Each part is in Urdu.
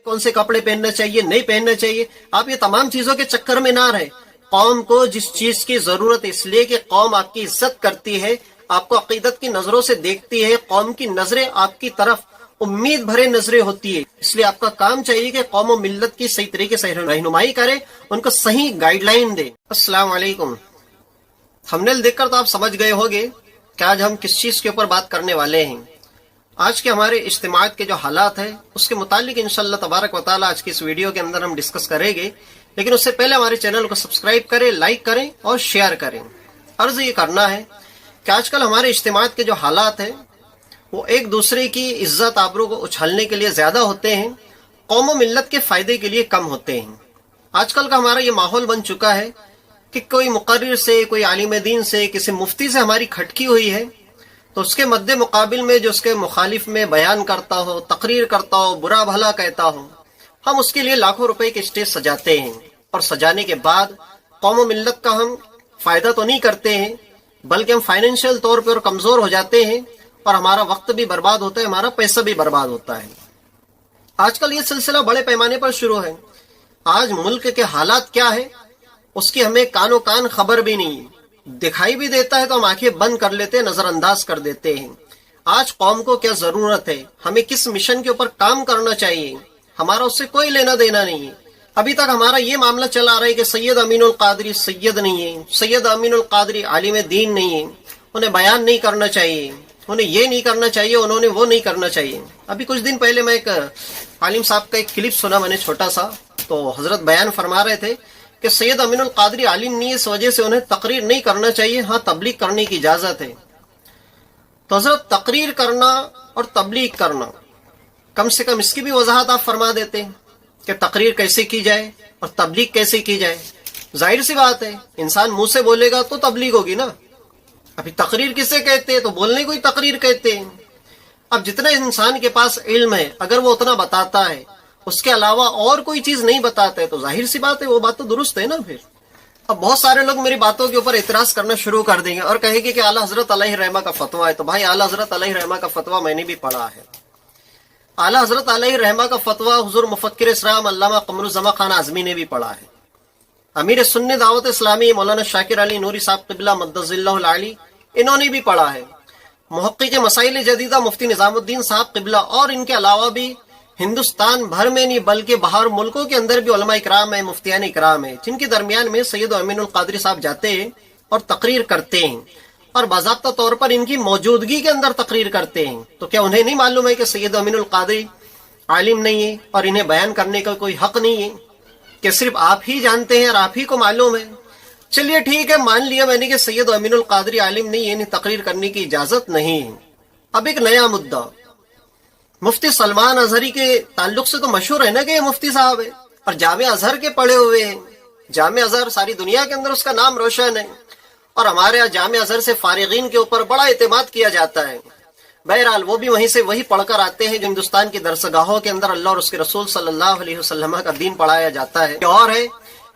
کون سے کپڑے پہننا چاہیے نہیں پہننا چاہیے، آپ یہ تمام چیزوں کے چکر میں نہ رہے۔ قوم کو جس چیز کی ضرورت اس لیے کہ قوم آپ کی عزت کرتی ہے، آپ کو عقیدت کی نظروں سے دیکھتی ہے، قوم کی نظریں آپ کی طرف امید بھرے نظریں ہوتی ہے، اس لیے آپ کا کام چاہیے کہ قوم و ملت کی صحیح طریقے سے رہنمائی کرے، ان کو صحیح گائیڈ لائن دے۔ السلام علیکم۔ تھمبنیل دیکھ کر تو آپ سمجھ گئے ہوگے کہ آج ہم کس چیز کے اوپر بات کرنے والے ہیں۔ آج کے ہمارے اجتماعات کے جو حالات ہیں اس کے متعلق انشاءاللہ تبارک و تعالی آج کی اس ویڈیو کے اندر ہم ڈسکس کریں گے، لیکن اس سے پہلے ہمارے چینل کو سبسکرائب کریں، لائک کریں اور شیئر کریں۔ عرض یہ کرنا ہے کہ آج کل ہمارے اجتماعات کے جو حالات ہیں وہ ایک دوسرے کی عزت آبرو کو اچھالنے کے لیے زیادہ ہوتے ہیں، قوم و ملت کے فائدے کے لیے کم ہوتے ہیں۔ آج کل کا ہمارا یہ ماحول بن چکا ہے کہ کوئی مقرر سے، کوئی عالم دین سے، کسی مفتی سے ہماری کھٹکی ہوئی ہے تو اس کے مد مقابل میں جو اس کے مخالف میں بیان کرتا ہو، تقریر کرتا ہو، برا بھلا کہتا ہو، ہم اس کے لیے لاکھوں روپے کے اسٹیج سجاتے ہیں، اور سجانے کے بعد قوم و ملت کا ہم فائدہ تو نہیں کرتے ہیں بلکہ ہم فائنینشیل طور پر کمزور ہو جاتے ہیں، اور ہمارا وقت بھی برباد ہوتا ہے، ہمارا پیسہ بھی برباد ہوتا ہے۔ آج کل یہ سلسلہ بڑے پیمانے پر شروع ہے۔ آج ملک کے حالات کیا ہے اس کی ہمیں کان و کان خبر بھی نہیں، دکھائی بھی دیتا ہے تو ہم آنکھیں بند کر لیتے ہیں، نظر انداز کر دیتے ہیں۔ آج قوم کو کیا ضرورت ہے، ہمیں کس مشن کے اوپر کام کرنا چاہیے، ہمارا اس سے کوئی لینا دینا نہیں ہے۔ ابھی تک ہمارا یہ معاملہ چلا رہا ہے کہ سید امین القادری سید نہیں ہے، سید امین القادری عالم دین نہیں ہے، انہیں بیان نہیں کرنا چاہیے، انہیں یہ نہیں کرنا چاہیے، انہوں نے وہ نہیں کرنا چاہیے۔ ابھی کچھ دن پہلے میں ایک عالم صاحب کا ایک کلپ سنا میں نے چھوٹا سا، تو حضرت بیان فرما رہے تھے کہ سید امین القادری عالم نہیں، اس وجہ سے انہیں تقریر نہیں کرنا چاہیے، ہاں تبلیغ کرنے کی اجازت ہے۔ تو حضرت تقریر کرنا اور تبلیغ کرنا، کم سے کم اس کی بھی وضاحت آپ فرما دیتے ہیں کہ تقریر کیسے کی جائے اور تبلیغ کیسے کی جائے۔ ظاہر سی بات ہے، انسان منہ سے بولے گا تو تبلیغ ہوگی نا۔ ابھی تقریر کسے کہتے ہیں، تو بولنے کو ہی تقریر کہتے ہیں۔ اب جتنا انسان کے پاس علم ہے اگر وہ اتنا بتاتا ہے، اس کے علاوہ اور کوئی چیز نہیں بتاتا ہے، تو ظاہر سی بات ہے وہ بات تو درست ہے نا۔ پھر اب بہت سارے لوگ میری باتوں کے اوپر اعتراض کرنا شروع کر دیں گے اور کہیں گے کہ اعلیٰ حضرت علیہ رحمہ کا فتویٰ ہے۔ تو بھائی اعلیٰ حضرت علیہ رحمہ کا فتویٰ میں نے بھی پڑھا ہے۔ اعلیٰ حضرت علیہ رحمہ کا فتویٰ حضور مفکر اسلام علامہ قمر الزمان خان اعظمی نے بھی پڑھا ہے۔ امیر سنی دعوت اسلامی مولانا شاکر علی نوری صاحب قبلہ مدظ اللہ العالی، انہوں نے بھی پڑھا ہے۔ محقق مسائل جدیدہ مفتی نظام الدین صاحب قبلہ، اور ان کے علاوہ بھی ہندوستان بھر میں نہیں بلکہ باہر ملکوں کے اندر بھی علماء اکرام ہیں، مفتیان اکرام ہیں، جن کے درمیان میں سید امین القادری صاحب جاتے ہیں اور تقریر کرتے ہیں، اور باضابطہ طور پر ان کی موجودگی کے اندر تقریر کرتے ہیں۔ تو کیا انہیں نہیں معلوم ہے کہ سید امین القادری عالم نہیں ہے اور انہیں بیان کرنے کا کوئی حق نہیں ہے، کہ صرف آپ ہی جانتے ہیں اور آپ ہی کو معلوم ہے؟ چلیے ٹھیک ہے، مان لیا میں نے کہ سید امین القادری عالم نہیں ہے، انہیں تقریر کرنے کی اجازت نہیں ہے۔ اب ایک نیا مدعا، مفتی سلمان اظہری کے تعلق سے تو مشہور ہے نا کہ یہ مفتی صاحب ہے اور جامعہ ازہر کے پڑھے ہوئے ہیں۔ جامعہ ازہر ساری دنیا کے اندر اس کا نام روشن ہے، اور ہمارے یہاں جامعہ ازہر سے فارغین کے اوپر بڑا اعتماد کیا جاتا ہے۔ بہرحال وہ بھی وہیں سے وہی پڑھ کر آتے ہیں جو ہندوستان کی درسگاہوں کے اندر اللہ اور اس کے رسول صلی اللہ علیہ وسلم کا دین پڑھایا جاتا ہے۔ اور ہے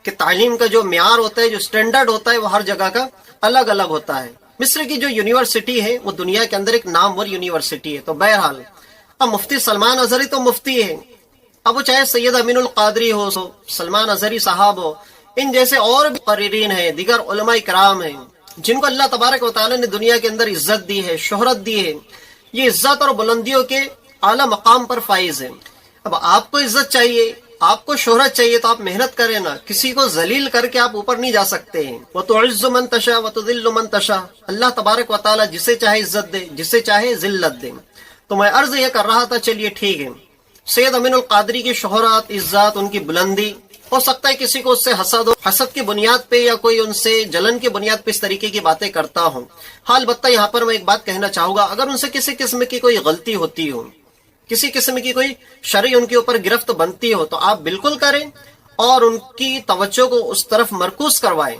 کہ تعلیم کا جو معیار ہوتا ہے، جو سٹینڈرڈ ہوتا ہے، وہ ہر جگہ کا الگ الگ ہوتا ہے۔ مصر کی جو یونیورسٹی ہے وہ دنیا کے اندر ایک نامور یونیورسٹی ہے۔ تو بہرحال اب مفتی سلمان اظہری تو مفتی ہے، اب وہ چاہے سید امین القادری ہو، سلمان اظہری صاحب ہو، ان جیسے اور بھی مقررین ہیں، دیگر علماء کرام ہیں جن کو اللہ تبارک و تعالی نے دنیا کے اندر عزت دی ہے، شہرت دی ہے، یہ عزت اور بلندیوں کے اعلیٰ مقام پر فائز ہیں۔ اب آپ کو عزت چاہیے، آپ کو شہرت چاہیے تو آپ محنت کریں نا، کسی کو ذلیل کر کے آپ اوپر نہیں جا سکتے ہیں۔ وَتُعِزُّ مَن تَشَاءُ وَتُذِلُّ مَن تَشَاءُ، اللہ تبارک و تعالی جسے چاہے عزت دے، جسے چاہے ذلت دے۔ تو میں عرض یہ کر رہا تھا، چلیے ٹھیک ہے، سید امین القادری کی شہرت، عزت، ان کی بلندی، ہو سکتا ہے کسی کو اس سے حسد ہو، حسد کی بنیاد پہ یا کوئی ان سے جلن کی بنیاد پہ اس طریقے کی باتیں کرتا ہوں۔ حال البتہ یہاں پر میں ایک بات کہنا چاہوں گا، اگر ان سے کسی قسم کی کوئی غلطی ہوتی ہو، کسی قسم کی کوئی شرعی ان کے اوپر گرفت بنتی ہو، تو آپ بالکل کریں اور ان کی توجہ کو اس طرف مرکوز کروائیں۔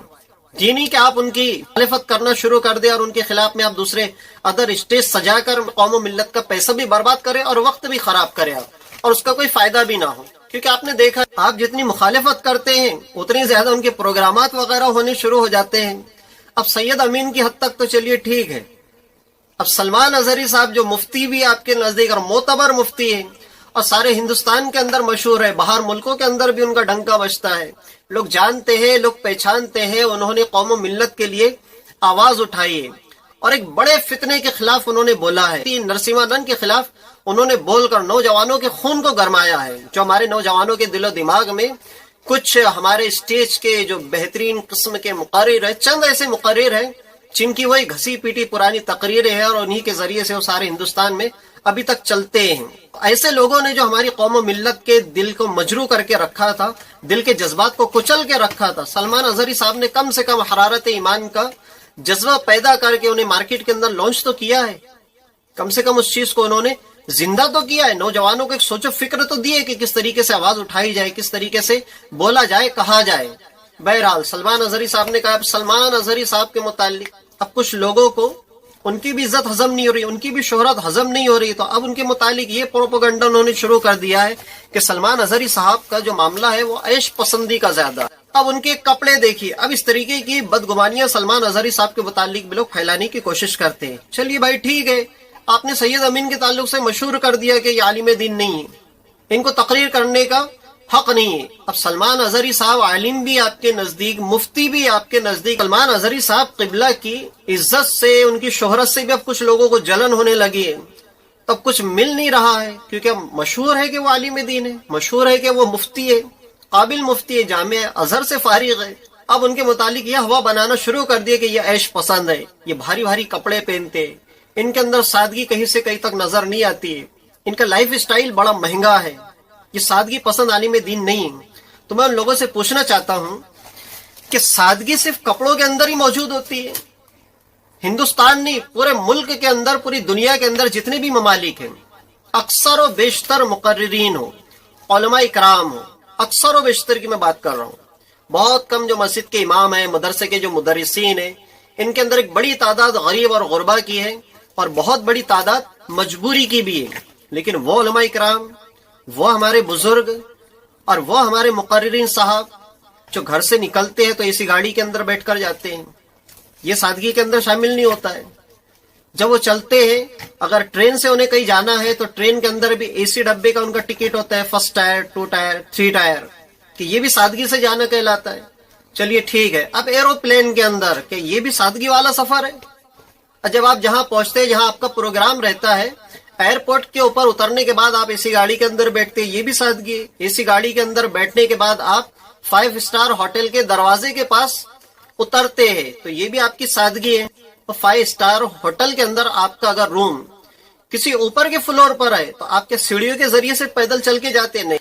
یہ نہیں کہ آپ ان کی مخالفت کرنا شروع کر دیں اور ان کے خلاف میں آپ دوسرے ادر اسٹیج سجا کر قوم و ملت کا پیسہ بھی برباد کریں اور وقت بھی خراب کریں آپ، اور اس کا کوئی فائدہ بھی نہ ہو۔ کیونکہ آپ نے دیکھا آپ جتنی مخالفت کرتے ہیں اتنی زیادہ ان کے پروگرامات وغیرہ ہونے شروع ہو جاتے ہیں۔ اب سید امین کی حد تک تو چلیے ٹھیک ہے، اب سلمان اظہری صاحب جو مفتی بھی آپ کے نزدیک اور معتبر مفتی ہیں، اور سارے ہندوستان کے اندر مشہور ہے، باہر ملکوں کے اندر بھی ان کا ڈنکا بجتا ہے، لوگ جانتے ہیں، لوگ پہچانتے ہیں، انہوں نے قوم و ملت کے لیے آواز اٹھائی ہے اور ایک بڑے فتنے کے خلاف انہوں نے بولا ہے، نرسمہانند کے خلاف انہوں نے بول کر نوجوانوں کے خون کو گرمایا ہے۔ جو ہمارے نوجوانوں کے دل و دماغ میں کچھ ہمارے اسٹیج کے جو بہترین قسم کے مقرر ہیں، چند ایسے مقرر ہیں جن کی وہی گھسی پیٹی پرانی تقریریں ہیں اور انہی کے ذریعے سے وہ سارے ہندوستان میں ابھی تک چلتے ہیں۔ ایسے لوگوں نے جو ہماری قوم و ملت کے دل کو مجروح کر کے رکھا تھا، دل کے جذبات کو کچل کے رکھا تھا، سلمان اظہری صاحب نے کم سے کم حرارت ایمان کا جذبہ پیدا کر کے انہیں مارکیٹ کے اندر لانچ تو کیا ہے، کم سے کم اس چیز کو انہوں نے زندہ تو کیا ہے، نوجوانوں کو ایک سوچ و فکر تو دی ہے کہ کس طریقے سے آواز اٹھائی جائے، کس طریقے سے بولا جائے، کہا جائے۔ بہرحال سلمان اظہری صاحب نے کہا، اب سلمان اظہری صاحب کے متعلق اب کچھ لوگوں کو ان کی بھی عزت ہضم نہیں ہو رہی، ان کی بھی شہرت ہضم نہیں ہو رہی، تو اب ان کے متعلق یہ پروپیگنڈا انہوں نے شروع کر دیا ہے کہ سلمان اظہری صاحب کا جو معاملہ ہے وہ عیش پسندی کا زیادہ ہے۔ اب ان کے کپڑے دیکھیے، اب اس طریقے کی بدگمانیاں سلمان اظہری صاحب کے متعلق بھی لوگ پھیلانے کی کوشش کرتے ہیں۔ چلیے بھائی ٹھیک ہے، آپ نے سید امین کے تعلق سے مشہور کر دیا کہ یہ عالم دین نہیں ہے، ان کو تقریر کرنے کا حق نہیں ہے۔ اب سلمان اظہری صاحب عالم بھی آپ کے نزدیک، مفتی بھی آپ کے نزدیک، سلمان اظہری صاحب قبلہ کی عزت سے، ان کی شہرت سے بھی اب کچھ لوگوں کو جلن ہونے لگی ہے، تب کچھ مل نہیں رہا ہے، کیونکہ اب مشہور ہے کہ وہ عالم دین ہے، مشہور ہے کہ وہ مفتی ہے، قابل مفتی ہے، جامعہ ازہر سے فارغ ہے۔ اب ان کے متعلق یہ ہوا بنانا شروع کر دیا کہ یہ عیش پسند ہے، یہ بھاری بھاری کپڑے پہنتے ہیں، ان کے اندر سادگی کہیں سے کہیں تک نظر نہیں آتی ہے، ان کا لائف اسٹائل بڑا مہنگا ہے، یہ سادگی پسند عالم دین نہیں ہے۔ تو میں ان لوگوں سے پوچھنا چاہتا ہوں کہ سادگی صرف کپڑوں کے اندر ہی موجود ہوتی ہے؟ ہندوستان نہیں، پورے ملک کے اندر، پوری دنیا کے اندر جتنے بھی ممالک ہیں، اکثر و بیشتر مقررین ہو، علماء اکرام ہو، اکثر و بیشتر کی میں بات کر رہا ہوں، بہت کم جو مسجد کے امام ہیں، مدرسے کے جو مدرسین ہیں، ان کے اندر ایک بڑی تعداد غریب اور غربا کی ہے اور بہت بڑی تعداد مجبوری کی بھی ہے، لیکن وہ علماء اکرام، وہ ہمارے بزرگ اور وہ ہمارے مقررین صاحب جو گھر سے نکلتے ہیں تو اسی گاڑی کے اندر بیٹھ کر جاتے ہیں، یہ سادگی کے اندر شامل نہیں ہوتا ہے۔ جب وہ چلتے ہیں، اگر ٹرین سے انہیں کہیں جانا ہے تو ٹرین کے اندر بھی اے سی ڈبے کا ان کا ٹکٹ ہوتا ہے، 1 ٹائر 2 ٹائر 3 ٹائر، کہ یہ بھی سادگی سے جانا کہلاتا ہے۔ چلیے ٹھیک ہے، اب ایروپلین کے اندر کہ یہ بھی سادگی والا سفر ہے؟ جب آپ جہاں پہنچتے ہیں، جہاں آپ کا پروگرام رہتا ہے، ایئرپورٹ کے اوپر اترنے کے بعد آپ اسی گاڑی کے اندر بیٹھتے ہیں، یہ بھی سادگی ہے۔ اسی گاڑی کے اندر بیٹھنے کے بعد آپ 5 اسٹار ہوٹل کے دروازے کے پاس اترتے ہیں تو یہ بھی آپ کی سادگی ہے۔ 5 اسٹار ہوٹل کے اندر آپ کا اگر روم کسی اوپر کے فلور پر ہے تو آپ کے سیڑھیوں کے ذریعے سے پیدل چل کے جاتے نہیں،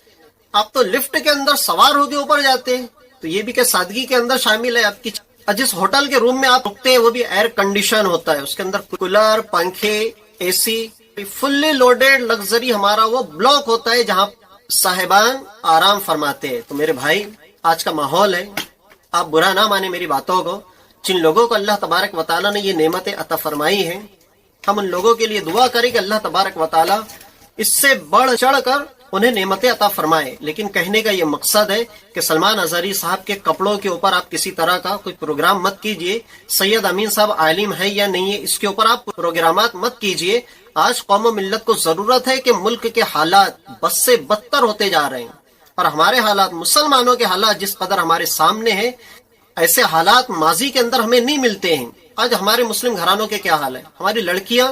آپ تو لفٹ کے اندر سوار ہو کے اوپر جاتے ہیں، تو یہ بھی کہ سادگی کے اندر شامل ہے آپ کی۔ جس ہوٹل کے روم میں آپ رکتے ہیں وہ بھی ایئر کنڈیشن ہوتا ہے، اس کے اندر کولر، پنکھے، اے سی، فلی لوڈیڈ لگژری ہمارا وہ بلاک ہوتا ہے جہاں صاحبان آرام فرماتے ہیں۔ تو میرے بھائی، آج کا ماحول ہے، آپ برا نہ مانے میری باتوں کو، جن لوگوں کو اللہ تبارک و تعالیٰ نے یہ نعمتیں عطا فرمائی ہیں، ہم ان لوگوں کے لیے دعا کریں کہ اللہ تبارک و تعالیٰ اس سے بڑھ چڑھ کر انہیں نعمتیں عطا فرمائے۔ لیکن کہنے کا یہ مقصد ہے کہ سلمان اظہری صاحب کے کپڑوں کے اوپر آپ کسی طرح کا کوئی پروگرام مت کیجئے، سید امین صاحب عالم ہے یا نہیں ہے اس کے اوپر آپ پروگرامات مت کیجئے۔ آج قوم و ملت کو ضرورت ہے کہ ملک کے حالات بد سے بدتر ہوتے جا رہے ہیں، اور ہمارے حالات، مسلمانوں کے حالات جس قدر ہمارے سامنے ہیں، ایسے حالات ماضی کے اندر ہمیں نہیں ملتے ہیں۔ آج ہمارے مسلم گھرانوں کے کیا حال ہے، ہماری لڑکیاں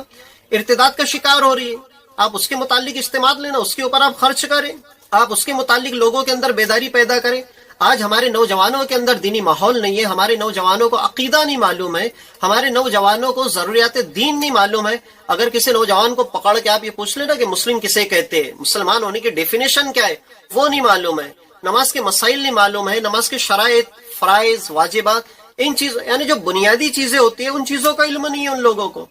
ارتداد کا شکار ہو رہی ہیں، آپ اس کے متعلق اجتماع لینا، اس کے اوپر آپ خرچ کریں، آپ اس کے متعلق لوگوں کے اندر بیداری پیدا کریں۔ آج ہمارے نوجوانوں کے اندر دینی ماحول نہیں ہے، ہمارے نوجوانوں کو عقیدہ نہیں معلوم ہے، ہمارے نوجوانوں کو ضروریات دین نہیں معلوم ہے۔ اگر کسی نوجوان کو پکڑ کے آپ یہ پوچھ لینا کہ مسلم کسے کہتے ہیں، مسلمان ہونے کی ڈیفینیشن کیا ہے، وہ نہیں معلوم ہے، نماز کے مسائل نہیں معلوم ہے، نماز کے شرائط، فرائض، واجبات، ان چیزوں یعنی جو بنیادی چیزیں ہوتی ہیں ان چیزوں کا علم نہیں ہے ان لوگوں کو۔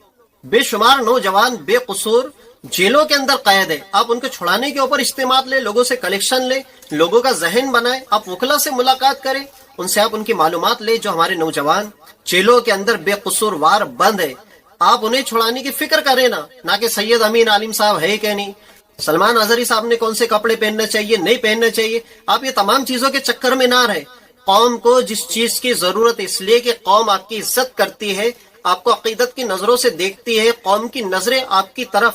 بے شمار نوجوان بے قصور جیلوں کے اندر قید ہے، آپ ان کو چھڑانے کے اوپر اجتماع لیں، لوگوں سے کلیکشن لیں، لوگوں کا ذہن بنائیں، آپ وکلا سے ملاقات کریں، ان سے آپ ان کی معلومات لیں۔ جو ہمارے نوجوان جیلوں کے اندر بے قصور وار بند ہے، آپ انہیں چھڑانے کی فکر کریں نہ کہ سید امین عالم صاحب ہے کہ نہیں، سلمان اظہری صاحب نے کون سے کپڑے پہننا چاہیے، نہیں پہننا چاہیے، آپ یہ تمام چیزوں کے چکر میں نہ رہے۔ قوم کو جس چیز کی ضرورت اس لیے کہ قوم آپ کی عزت کرتی ہے، آپ کو عقیدت کی نظروں سے دیکھتی ہے، قوم کی نظریں آپ کی طرف